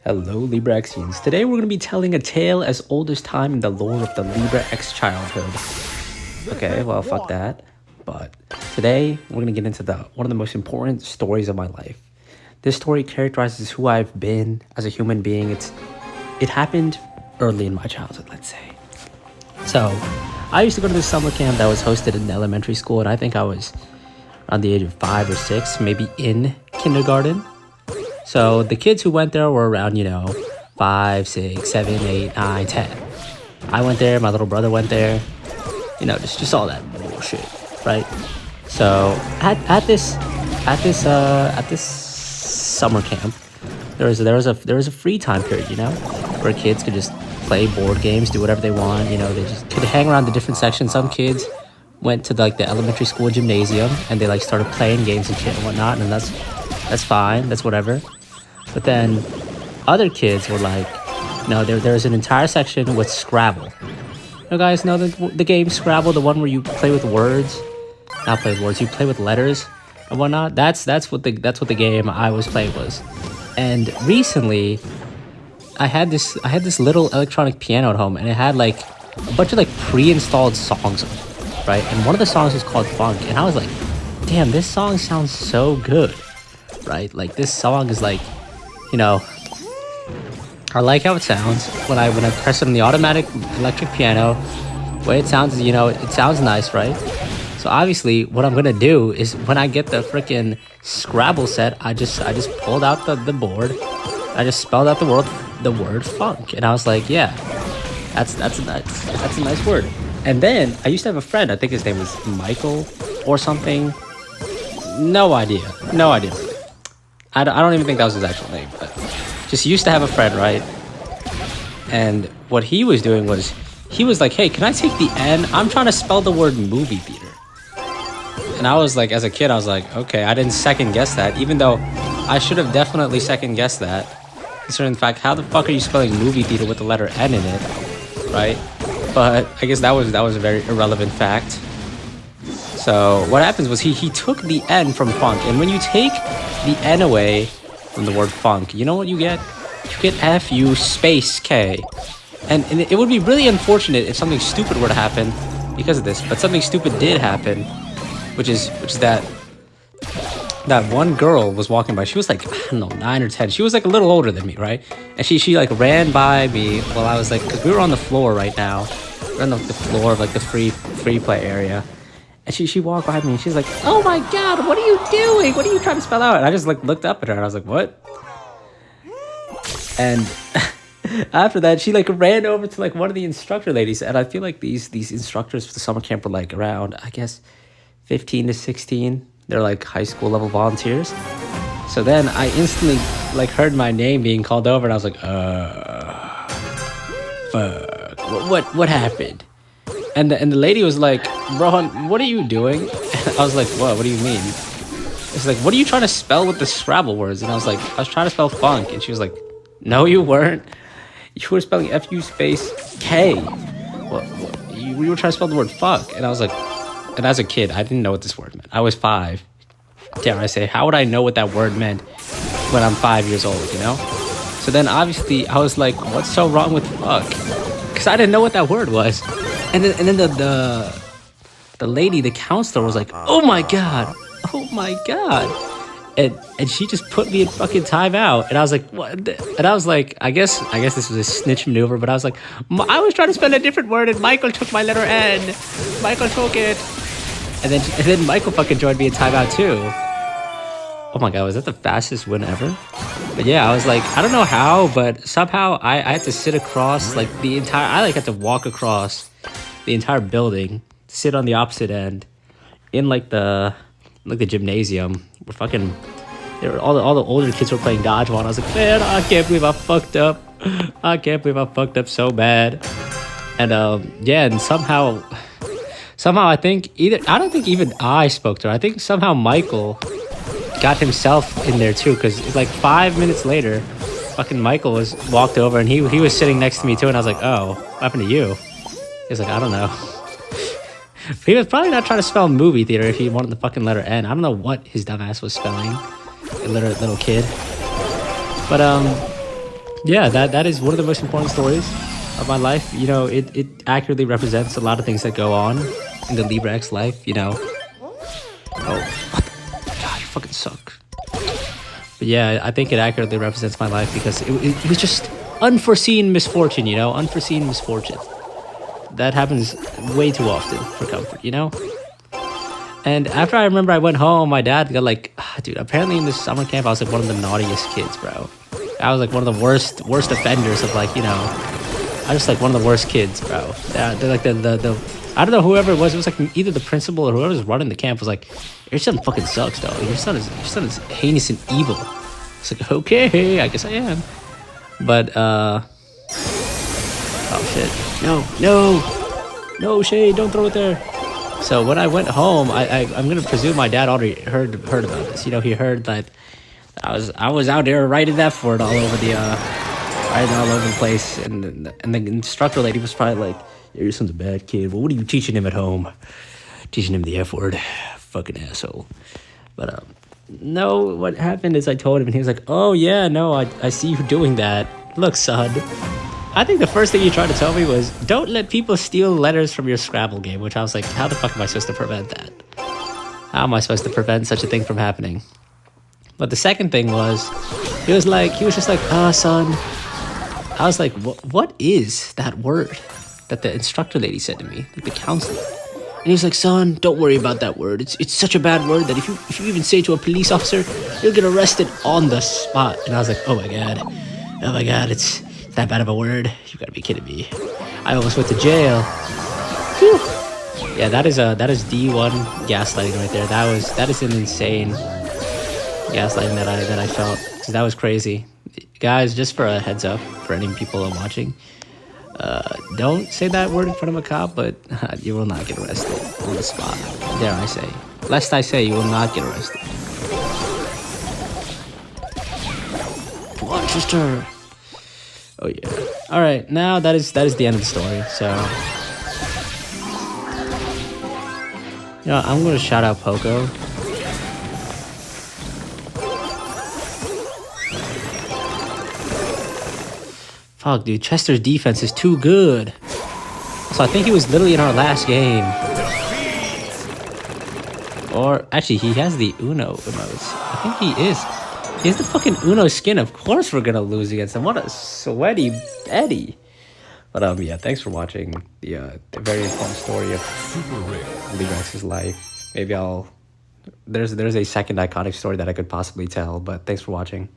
Hello, LibraXians. Today we're going to be telling a tale as old as time in the lore of the LibraX childhood. Okay, well, fuck that. But today we're going to get into one of the most important stories of my life. This story characterizes who I've been as a human being. It happened early in my childhood, let's say. So, I used to go to this summer camp that was hosted in elementary school, and I think I was around the age of 5 or 6, maybe in kindergarten. So the kids who went there were around, 5, 6, 7, 8, 9, 10. I went there, my little brother went there, just all that bullshit, right? So at this summer camp, there was a free time period, where kids could just play board games, do whatever they want, they just could hang around the different sections. Some kids went to the elementary school gymnasium and they started playing games and shit and whatnot, and that's fine, that's whatever. But then other kids were there's an entire section with Scrabble. You guys know the game Scrabble, the one where you play with words? Not play with words, you play with letters and whatnot. That's what the game I was playing was. And recently, I had this little electronic piano at home, and it had a bunch of pre-installed songs, right? And one of the songs was called Funk, and I was like, damn, this song sounds so good, right? This song is I like how it sounds when I press it on the automatic electric piano. The way it sounds is, it sounds nice, right? So obviously what I'm gonna do is when I get the freaking Scrabble set, I just pulled out the board. I just spelled out the word funk, and I was like, yeah, that's a nice word. And then I used to have a friend, I think his name was Michael or something. No idea. I don't even think that was his actual name, but just used to have a friend, right? And what he was doing was, he was like, hey, can I take the N? I'm trying to spell the word movie theater. And I was like, as a kid, I was like, okay, I didn't second guess that, even though I should have definitely second guessed that. Considering the fact, how the fuck are you spelling movie theater with the letter N in it, right? But I guess that was a very irrelevant fact. So what happens was he took the N from funk, and when you take the N away from the word funk, you know what you get? You get F-U space K. And it would be really unfortunate if something stupid were to happen because of this, but something stupid did happen, which is that one girl was walking by. She was I don't know, 9 or 10. She was a little older than me, right? And she ran by me while I was because we were on the floor right now. We're on the floor of the free play area. And she walked by me and she's like, oh my god, what are you doing? What are you trying to spell out? And I just looked up at her and I was like, what? And after that, she ran over to one of the instructor ladies. And I feel like these instructors for the summer camp were around, I guess, 15 to 16. They're high school level volunteers. So then I instantly heard my name being called over, and I was like, fuck, what happened? And the lady was like, Rohan, what are you doing? And I was like, what do you mean? It's what are you trying to spell with the Scrabble words? And I was like, I was trying to spell funk. And she was like, no, you weren't. You were spelling F-U space K. You were trying to spell the word fuck. And I was like, and as a kid, I didn't know what this word meant. I was 5. Dare I say, how would I know what that word meant when I'm 5 years old, So then obviously I was like, what's so wrong with fuck? Because I didn't know what that word was. And then the lady, the counselor, was like, oh my god. And she just put me in fucking timeout. And I was like, what? And I was like, I guess this was a snitch maneuver, but I was like, I was trying to spell a different word and Michael took my letter N. Michael took it. And then Michael fucking joined me in timeout too. Oh my god, was that the fastest win ever? But yeah, I was like, I don't know how, but somehow I had to sit across the entire, I had to walk across the entire building, sit on the opposite end, in the gymnasium. We're fucking, all the older kids were playing dodgeball, and I was like, man, I can't believe I fucked up. I can't believe I fucked up so bad. And yeah, and somehow I think I don't think even I spoke to her. I think somehow Michael got himself in there too, because 5 minutes later, fucking Michael walked over and he was sitting next to me too, and I was like, oh, what happened to you? He was like, I don't know. He was probably not trying to spell movie theater if he wanted the fucking letter N. I don't know what his dumbass was spelling, a little kid. But yeah, that is one of the most important stories of my life. You know, it accurately represents a lot of things that go on in the LibraX life. You know, oh, what the, God, you fucking suck. But yeah, I think it accurately represents my life because it was just unforeseen misfortune. You know, unforeseen misfortune that happens way too often for comfort. You know. And after I remember I went home, my dad got like, dude, apparently in this summer camp, I was like one of the naughtiest kids, bro. I was like one of the worst offenders of like, you know, I was like one of the worst kids, bro. They're like the I don't know, whoever it was like either the principal or whoever was running the camp was like, your son fucking sucks, dog. Your son is heinous and evil. It's like, okay, I guess I am. But, oh shit. No, Shay, don't throw it there. So when I went home, I'm gonna presume my dad already heard about this. You know, he heard that I was out there writing that fort all over the place, and the instructor lady was probably like, yeah, your son's a bad kid. Well, what are you teaching him at home? Teaching him the F word, fucking asshole. But no, what happened is I told him, and he was like, oh yeah, no, I see you doing that. Look, son. I think the first thing he tried to tell me was, don't let people steal letters from your Scrabble game, which I was like, how the fuck am I supposed to prevent that? How am I supposed to prevent such a thing from happening? But the second thing was, he was just like, son. I was like, what is that word that the instructor lady said to me, like the counselor? And he was like, son, don't worry about that word. It's such a bad word that if you even say it to a police officer, you'll get arrested on the spot. And I was like, oh my god, it's that bad of a word? You gotta be kidding me. I almost went to jail. Whew. Yeah, that is D1 gaslighting right there. That is an insane gaslighting that I felt. Cause that was crazy. Guys, just for a heads up for any people watching, don't say that word in front of a cop, but you will not get arrested on the spot. Dare I say. Lest I say you will not get arrested. Come on, sister. Oh yeah. All right. Now that is the end of the story. So, you know, I'm gonna shout out Poco. Fuck, dude. Chester's defense is too good. So I think he was literally in our last game. Or actually, he has the Uno emotes. I think he is. He has the fucking Uno skin. Of course we're gonna lose against him. What a sweaty Eddie. But yeah, thanks for watching the very important story of LibraX's life. Maybe there's a second iconic story that I could possibly tell, but thanks for watching.